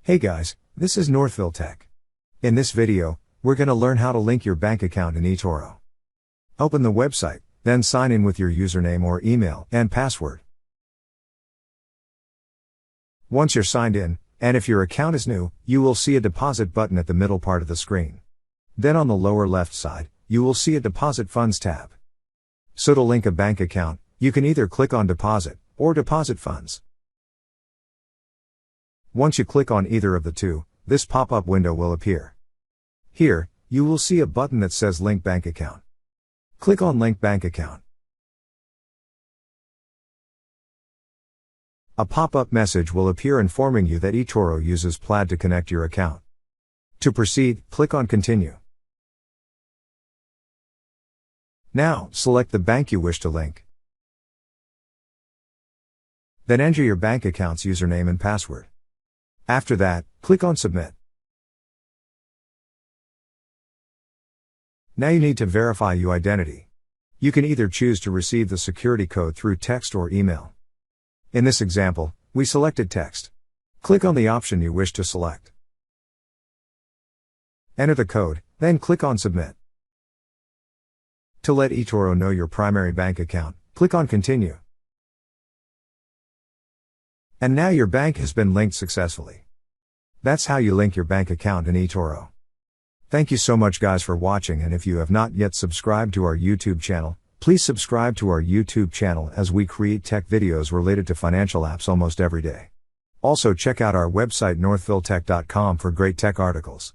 Hey guys, this is Northville Tech. In this video, we're going to learn how to link your bank account in eToro. Open the website, then sign in with your username or email and password. Once you're signed in, and if your account is new, you will see a deposit button at the middle part of the screen. Then on the lower left side, you will see a Deposit Funds tab. So to link a bank account, you can either click on Deposit or Deposit Funds. Once you click on either of the two, this pop-up window will appear. Here, you will see a button that says Link Bank Account. Click on Link Bank Account. A pop-up message will appear informing you that eToro uses Plaid to connect your account. To proceed, click on Continue. Now, select the bank you wish to link. Then enter your bank account's username and password. After that, click on Submit. Now you need to verify your identity. You can either choose to receive the security code through text or email. In this example, we selected text. Click on the option you wish to select. Enter the code, then click on Submit. To let eToro know your primary bank account, click on Continue. And now your bank has been linked successfully. That's how you link your bank account in eToro. Thank you so much guys for watching, and if you have not yet subscribed to our YouTube channel, please subscribe to our YouTube channel as we create tech videos related to financial apps almost every day. Also check out our website northvilletech.com for great tech articles.